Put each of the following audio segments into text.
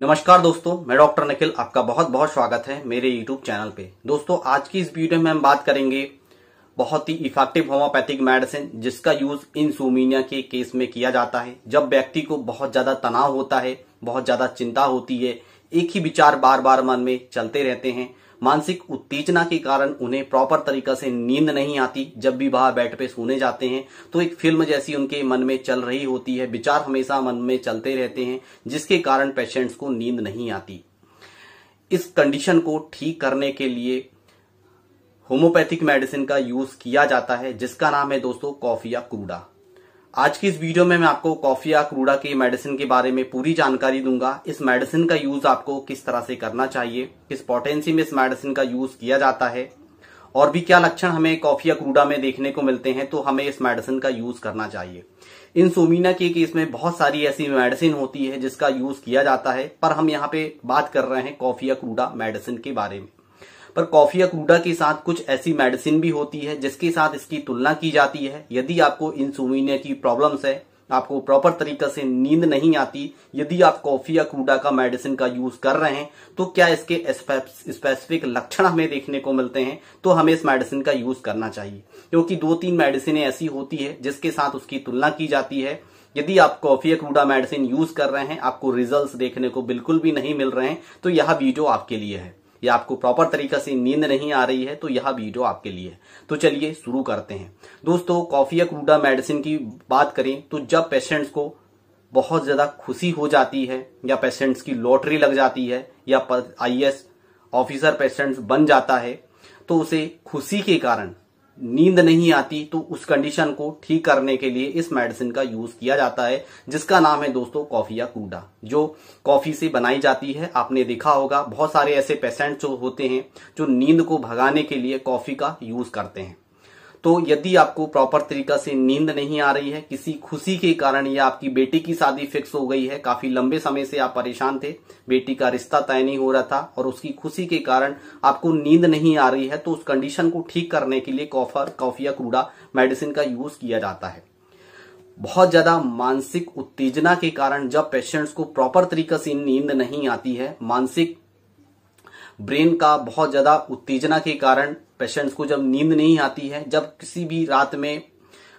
नमस्कार दोस्तों, मैं डॉक्टर निखिल। आपका बहुत बहुत स्वागत है मेरे YouTube चैनल पे। दोस्तों, आज की इस वीडियो में हम बात करेंगे बहुत ही इफेक्टिव होम्योपैथिक मेडिसिन जिसका यूज इंसोम्निया के केस में किया जाता है। जब व्यक्ति को बहुत ज्यादा तनाव होता है, बहुत ज्यादा चिंता होती है, एक ही विचार बार बार मन में चलते रहते हैं, मानसिक उत्तेजना के कारण उन्हें प्रॉपर तरीका से नींद नहीं आती। जब भी वह बेड पे सोने जाते हैं तो एक फिल्म जैसी उनके मन में चल रही होती है, विचार हमेशा मन में चलते रहते हैं, जिसके कारण पेशेंट्स को नींद नहीं आती। इस कंडीशन को ठीक करने के लिए होम्योपैथिक मेडिसिन का यूज किया जाता है, जिसका नाम है दोस्तों कॉफिया क्रूडा। आज की इस वीडियो में मैं आपको कॉफिया क्रूडा के मेडिसिन के बारे में पूरी जानकारी दूंगा। इस मेडिसिन का यूज आपको किस तरह से करना चाहिए, किस पोटेंसी में इस मेडिसिन का यूज किया जाता है और भी क्या लक्षण हमें कॉफिया क्रूडा में देखने को मिलते हैं, तो हमें इस मेडिसिन का यूज करना चाहिए। इंसोम्निया के केस में बहुत सारी ऐसी मेडिसिन होती है जिसका यूज किया जाता है, पर हम यहाँ पे बात कर रहे हैं कॉफिया क्रूडा मेडिसिन के बारे में। पर कॉफिया क्रूडा के साथ कुछ ऐसी मेडिसिन भी होती है जिसके साथ इसकी तुलना की जाती है। यदि आपको इंसोम्निया की प्रॉब्लम्स है, आपको प्रॉपर तरीका से नींद नहीं आती, यदि आप कॉफिया क्रूडा का मेडिसिन का यूज कर रहे हैं, तो क्या इसके स्पेसिफिक लक्षण हमें देखने को मिलते हैं, तो हमें इस मेडिसिन का यूज करना चाहिए। क्योंकि 2-3 मेडिसिन ऐसी होती है जिसके साथ उसकी तुलना की जाती है। यदि आप कॉफिया क्रूडा मेडिसिन यूज कर रहे हैं, आपको रिजल्ट्स देखने को बिल्कुल भी नहीं मिल रहे हैं, तो यह वीडियो आपके लिए है। या आपको प्रॉपर तरीका से नींद नहीं आ रही है, तो यह वीडियो आपके लिए है। तो चलिए शुरू करते हैं। दोस्तों, कॉफिया क्रूडा मेडिसिन की बात करें तो जब पेशेंट्स को बहुत ज्यादा खुशी हो जाती है, या पेशेंट्स की लॉटरी लग जाती है, या IAS ऑफिसर पेशेंट्स बन जाता है, तो उसे खुशी के कारण नींद नहीं आती, तो उस कंडीशन को ठीक करने के लिए इस मेडिसिन का यूज किया जाता है, जिसका नाम है दोस्तों कॉफिया क्रूडा, जो कॉफी से बनाई जाती है। आपने देखा होगा बहुत सारे ऐसे पेशेंट जो होते हैं जो नींद को भगाने के लिए कॉफी का यूज करते हैं। तो यदि आपको प्रॉपर तरीका से नींद नहीं आ रही है, किसी खुशी के कारण, या आपकी बेटी की शादी फिक्स हो गई है, काफी लंबे समय से आप परेशान थे, बेटी का रिश्ता तय नहीं हो रहा था और उसकी खुशी के कारण आपको नींद नहीं आ रही है, तो उस कंडीशन को ठीक करने के लिए कॉफिया क्रूडा मेडिसिन का यूज किया जाता है। बहुत ज्यादा मानसिक उत्तेजना के कारण जब पेशेंट्स को प्रॉपर तरीका से नींद नहीं आती है, मानसिक ब्रेन का बहुत ज्यादा उत्तेजना के कारण पेशेंट्स को जब नींद नहीं आती है, जब किसी भी रात में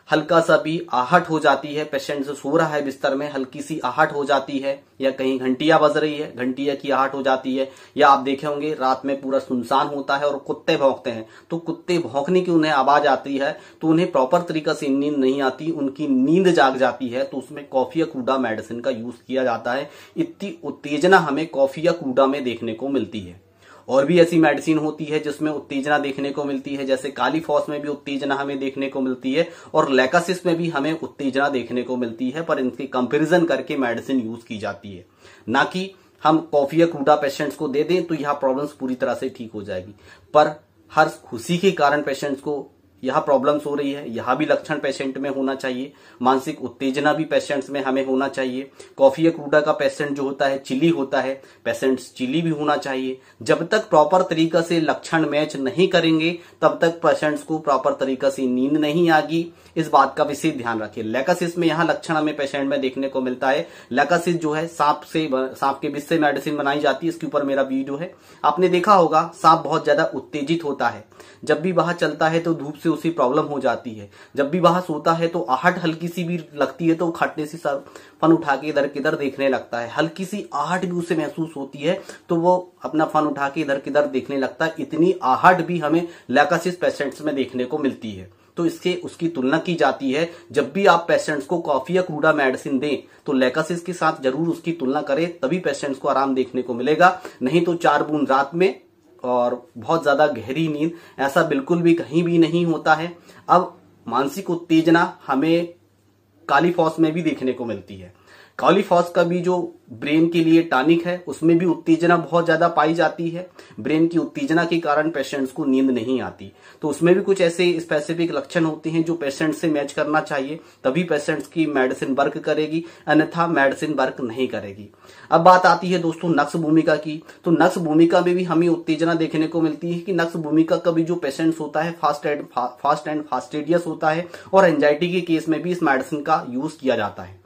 हल्का सा भी आहट हो जाती है, पेशेंट सो रहा है बिस्तर में, हल्की सी आहट हो जाती है, या कहीं घंटियां बज रही है, घंटिया की आहट हो जाती है, या आप देखे होंगे रात में पूरा सुनसान होता है और कुत्ते भौंकते हैं, तो कुत्ते भौंकने की उन्हें आवाज आती है, तो उन्हें प्रॉपर तरीका से नींद नहीं आती, उनकी नींद जाग जाती है, तो उसमें कॉफिया क्रूडा मेडिसिन का यूज किया जाता है। इतनी उत्तेजना हमें कॉफिया क्रूडा में देखने को मिलती है। और भी ऐसी मेडिसिन होती है जिसमें उत्तेजना देखने को मिलती है, जैसे कालीफॉस में भी उत्तेजना हमें देखने को मिलती है और लैकासिस में भी हमें उत्तेजना देखने को मिलती है, पर इनके कंपैरिजन करके मेडिसिन यूज की जाती है, ना कि हम कॉफिया क्रूडा पेशेंट्स को दे दें तो यह प्रॉब्लम्स पूरी तरह से ठीक हो जाएगी। पर हर खुशी के कारण पेशेंट्स को यह प्रॉब्लम्स हो रही है, यह भी लक्षण पेशेंट में होना चाहिए। मानसिक उत्तेजना भी पेशेंट्स में हमें होना चाहिए। कॉफिया क्रूडा का पेशेंट जो होता है चिली होता है, पेशेंट्स चिली भी होना चाहिए। जब तक प्रॉपर तरीका से लक्षण मैच नहीं करेंगे, तब तक पेशेंट्स को प्रॉपर तरीका से नींद नहीं आएगी। इस बात का विशेष ध्यान रखिए। लैकासिस में यहाँ लक्षण हमें पेशेंट में देखने को मिलता है। लैकासिस जो है सांप के विष से मेडिसिन बनाई जाती है, इसके ऊपर मेरा वीडियो है, आपने देखा होगा। सांप बहुत ज्यादा उत्तेजित होता है, जब भी वहां चलता है तो धूप से उसे प्रॉब्लम हो जाती है, जब भी वहां सोता है तो आहट हल्की सी भी लगती है तो खटने से सर फन उठा के इधर किधर देखने लगता है, हल्की सी आहट भी उसे महसूस होती है तो वो अपना फन उठा के इधर किधर देखने लगता है। इतनी आहट भी हमें लैकासिस पेशेंट्स में देखने को मिलती है, तो इससे उसकी तुलना की जाती है। जब भी आप पेशेंट्स को कॉफिया क्रूडा मेडिसिन दें तो लैकासिस के साथ जरूर उसकी तुलना करें, तभी पेशेंट्स को आराम देखने को मिलेगा। नहीं तो 4 बूंद रात में और बहुत ज्यादा गहरी नींद, ऐसा बिल्कुल भी कहीं भी नहीं होता है। अब मानसिक उत्तेजना हमें कालीफॉस में भी देखने को मिलती है। कालीफॉस का भी जो ब्रेन के लिए टॉनिक है, उसमें भी उत्तेजना बहुत ज्यादा पाई जाती है। ब्रेन की उत्तेजना के कारण पेशेंट्स को नींद नहीं आती, तो उसमें भी कुछ ऐसे स्पेसिफिक लक्षण होते हैं जो पेशेंट से मैच करना चाहिए, तभी पेशेंट्स की मेडिसिन वर्क करेगी, अन्यथा मेडिसिन वर्क नहीं करेगी। अब बात आती है दोस्तों नक्श भूमिका की। तो नक्श भूमिका में भी हमें उत्तेजना देखने को मिलती है कि नक्श भूमिका का भी जो पेशेंट्स होता है फास्ट एंड फास्टिडियस होता है, और एंजाइटी के केस में भी इस मेडिसिन का यूज किया जाता है।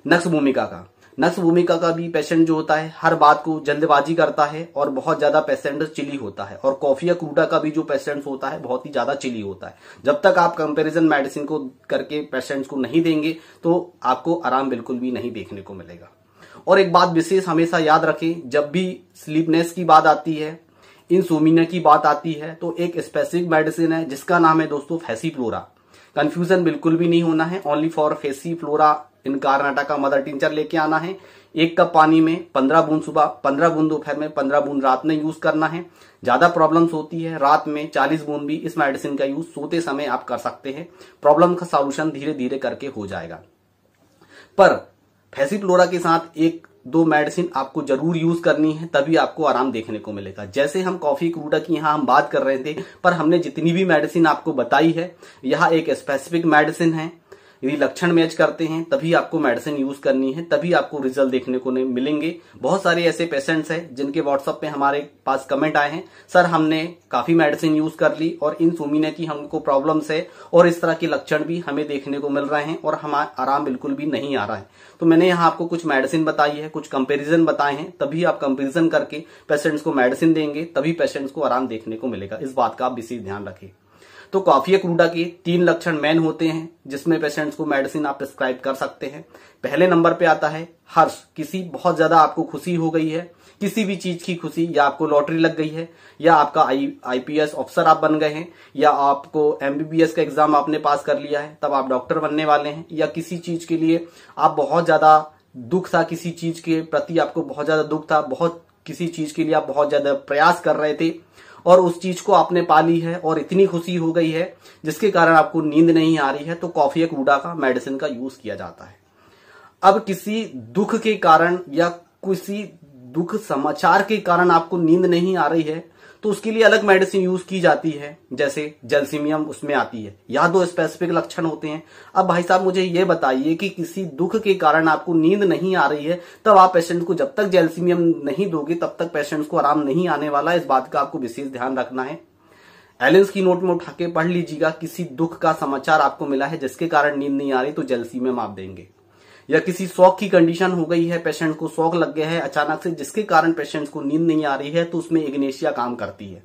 नक्श भूमिका का नस भूमिका का भी पेशेंट जो होता है हर बात को जल्दबाजी करता है और बहुत ज्यादा पेशेंट चिली होता है। और कॉफिया क्रूडा का भी जो पेशेंट होता है बहुत ही ज्यादा चिली होता है। जब तक आप कंपैरिजन मेडिसिन को करके पेशेंट्स को नहीं देंगे तो आपको आराम बिल्कुल भी नहीं देखने को मिलेगा। और एक बात विशेष हमेशा याद रखें, जब भी स्लीपनेस की बात आती है, इंसोमिनिया की बात आती है, तो एक स्पेसिफिक मेडिसिन है जिसका नाम है दोस्तों फैसीफ्लोरा। कंफ्यूजन बिल्कुल भी नहीं होना है। ओनली फॉर फैसीफ्लोरा इनकार्नाटा का मदर टिंचर लेके आना है। 1 कप पानी में 15 बूंद सुबह, 15 बूंद दोपहर में, 15 बूंद रात में यूज करना है। ज्यादा प्रॉब्लम्स होती है रात में 40 बूंद भी इस मेडिसिन का यूज सोते समय आप कर सकते हैं। प्रॉब्लम का सॉल्यूशन धीरे धीरे करके हो जाएगा। पर फैसीफ्लोरा के साथ 1-2 मेडिसिन आपको जरूर यूज करनी है, तभी आपको आराम देखने को मिलेगा। जैसे हम कॉफी क्रूडा की यहाँ हम बात कर रहे थे, पर हमने जितनी भी मेडिसिन आपको बताई है, यह एक स्पेसिफिक मेडिसिन है। यदि लक्षण मैच करते हैं तभी आपको मेडिसिन यूज करनी है, तभी आपको रिजल्ट देखने को मिलेंगे। बहुत सारे ऐसे पेशेंट्स हैं जिनके व्हाट्सएप पे हमारे पास कमेंट आए हैं, सर हमने काफी मेडिसिन यूज कर ली और इंसोमिनिया की हमको प्रॉब्लम्स है और इस तरह के लक्षण भी हमें देखने को मिल रहे हैं और हमारा आराम बिल्कुल भी नहीं आ रहा है। तो मैंने यहाँ आपको कुछ मेडिसिन बताई है, कुछ कंपेरिजन बताए हैं, तभी आप कंपेरिजन करके पेशेंट्स को मेडिसिन देंगे, तभी पेशेंट्स को आराम देखने को मिलेगा। इस बात का आप विशेष ध्यान रखें। तो कॉफिया क्रूडा के 3 लक्षण मेन होते हैं जिसमें पेशेंट्स को मेडिसिन आप प्रिस्क्राइब कर सकते हैं। पहले नंबर पे आता है हर्ष। किसी बहुत ज्यादा आपको खुशी हो गई है, किसी भी चीज की खुशी, या आपको लॉटरी लग गई है, या आपका आईपीएस ऑफिसर आप बन गए हैं, या आपको एमबीबीएस का एग्जाम आपने पास कर लिया है, तब आप डॉक्टर बनने वाले हैं, या किसी चीज के लिए आप बहुत ज्यादा दुख था, किसी चीज के प्रति आपको बहुत ज्यादा दुख था, बहुत किसी चीज के लिए आप बहुत ज्यादा प्रयास कर रहे थे और उस चीज को आपने पा ली है और इतनी खुशी हो गई है जिसके कारण आपको नींद नहीं आ रही है, तो कॉफिया क्रूडा का मेडिसिन का यूज किया जाता है। अब किसी दुख के कारण या किसी दुख समाचार के कारण आपको नींद नहीं आ रही है तो उसके लिए अलग मेडिसिन यूज की जाती है, जैसे जैल्सीमियम उसमें आती है। यह 2 स्पेसिफिक लक्षण होते हैं। अब भाई साहब मुझे ये बताइए कि किसी दुख के कारण आपको नींद नहीं आ रही है, तब आप पेशेंट को जब तक जैल्सीमियम नहीं दोगे तब तक पेशेंट्स को आराम नहीं आने वाला है। इस बात का आपको विशेष ध्यान रखना है। एलेंस की नोट में उठा के पढ़ लीजिएगा, किसी दुख का समाचार आपको मिला है जिसके कारण नींद नहीं आ रही तो जैल्सीमियम आप देंगे। या किसी शौक की कंडीशन हो गई है, पेशेंट को शौक लग गया है अचानक से जिसके कारण पेशेंट्स को नींद नहीं आ रही है, तो उसमें इग्नेशिया काम करती है।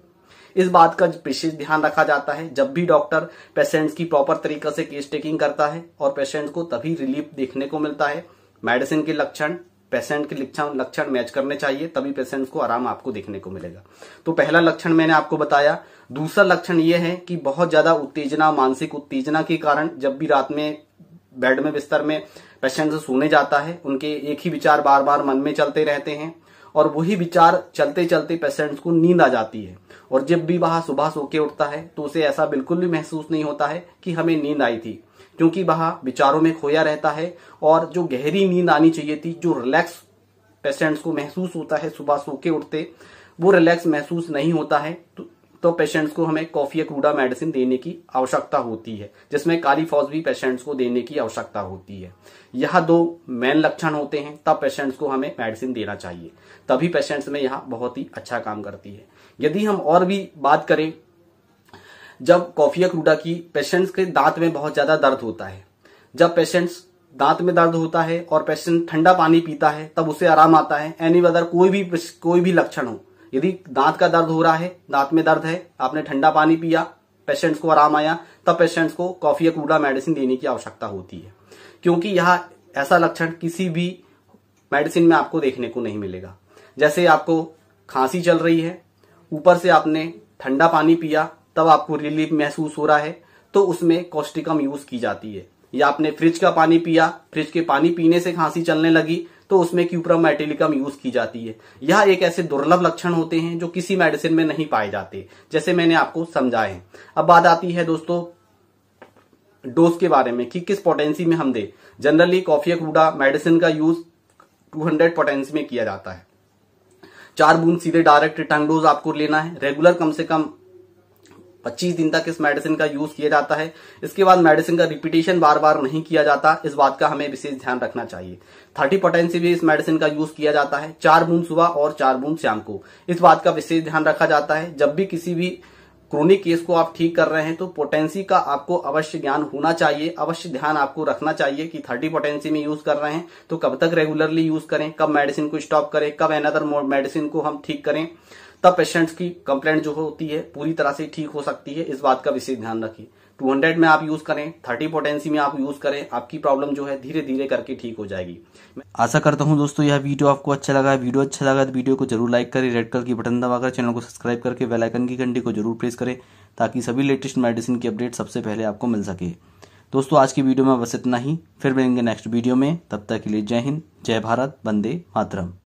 इस बात का विशेष ध्यान रखा जाता है जब भी डॉक्टर पेशेंट्स की प्रॉपर तरीके से केस टेकिंग करता है और पेशेंट्स को तभी रिलीफ देखने को मिलता है। मेडिसिन के लक्षण पेशेंट के लक्षण मैच करने चाहिए, तभी पेशेंट्स को आराम आपको देखने को मिलेगा। तो पहला लक्षण मैंने आपको बताया। दूसरा लक्षण यह है कि बहुत ज्यादा उत्तेजना, मानसिक उत्तेजना के कारण जब भी रात में बेड में बिस्तर में पेशेंट सोने जाता है, उनके एक ही विचार बार बार मन में चलते रहते हैं और वही विचार चलते चलते पेशेंट्स को नींद आ जाती है। और जब भी वह सुबह सो के उठता है तो उसे ऐसा बिल्कुल भी महसूस नहीं होता है कि हमें नींद आई थी, क्योंकि वह विचारों में खोया रहता है और जो गहरी नींद आनी चाहिए थी, जो रिलैक्स पेशेंट्स को महसूस होता है सुबह सो के उठते, वो रिलैक्स महसूस नहीं होता है। तो पेशेंट्स को हमें कॉफिया क्रूडा मेडिसिन देने की आवश्यकता होती है, जिसमें कालीफॉस भी पेशेंट्स को देने की आवश्यकता होती है। यह 2 मेन लक्षण होते हैं, तब पेशेंट्स को हमें मेडिसिन देना चाहिए, तभी पेशेंट्स में यह बहुत ही अच्छा काम करती है। यदि हम और भी बात करें, जब कॉफिया क्रूडा की पेशेंट्स के दांत में बहुत ज्यादा दर्द होता है, जब पेशेंट्स दांत में दर्द होता है और पेशेंट ठंडा पानी पीता है तब उसे आराम आता है। एनी अदर कोई भी लक्षण हो, यदि दांत का दर्द हो रहा है, दांत में दर्द है, आपने ठंडा पानी पिया, पेशेंट्स को आराम आया, तब पेशेंट्स को कॉफिया क्रूडा मेडिसिन देने की आवश्यकता होती है, क्योंकि यह ऐसा लक्षण किसी भी मेडिसिन में आपको देखने को नहीं मिलेगा। जैसे आपको खांसी चल रही है, ऊपर से आपने ठंडा पानी पिया, तब आपको रिलीफ महसूस हो रहा है, तो उसमें कॉस्टिकम यूज की जाती है। या आपने फ्रिज का पानी पिया, फ्रिज के पानी पीने से खांसी चलने लगी, तो उसमें क्यूप्रम मेटिलिकम यूज की जाती है। यह एक ऐसे दुर्लभ लक्षण होते हैं जो किसी मेडिसिन में नहीं पाए जाते, जैसे मैंने आपको समझाए हैं। अब बात आती है दोस्तों डोज के बारे में कि किस पोटेंसी में हम दे। जनरली कॉफिया क्रूडा मेडिसिन का यूज 200 पोटेंसी में किया जाता है। 4 बूंद सीधे डायरेक्ट टंग डोज आपको लेना है। रेगुलर कम से कम 25 दिन तक इस मेडिसिन का यूज किया जाता है। इसके बाद मेडिसिन का रिपीटेशन बार बार नहीं किया जाता, इस बात का हमें विशेष ध्यान रखना चाहिए। 30 पोटेंसी भी इस मेडिसिन का यूज किया जाता है, 4 बूंद सुबह और 4 बूंद शाम को। इस बात का विशेष ध्यान रखा जाता है जब भी किसी भी क्रोनिक केस को आप ठीक कर रहे हैं तो पोटेंसी का आपको अवश्य ज्ञान होना चाहिए, अवश्य ध्यान आपको रखना चाहिए कि 30 पोटेंसी में यूज कर रहे हैं तो कब तक रेगुलरली यूज करें, कब मेडिसिन को स्टॉप करें, कब अनदर मेडिसिन को हम ठीक करें, तब पेशेंट्स की कंप्लेंट जो होती है पूरी तरह से ठीक हो सकती है। इस बात का विशेष ध्यान रखिए। 200 में आप यूज करें, 30 पोटेंसी में आप यूज करें, आपकी प्रॉब्लम जो है धीरे धीरे करके ठीक हो जाएगी। आशा करता हूं दोस्तों यह वीडियो आपको अच्छा लगा है। वीडियो अच्छा लगा तो वीडियो को जरूर लाइक करें, रेड कलर की बटन दबाकर चैनल को सब्सक्राइब करके बेल आइकन की घंटी को जरूर प्रेस करें ताकि सभी लेटेस्ट मेडिसिन की अपडेट सबसे पहले आपको मिल सके। दोस्तों आज की वीडियो में बस इतना ही, फिर मिलेंगे नेक्स्ट वीडियो में। तब तक के लिए जय हिंद, जय भारत, वंदे मातरम।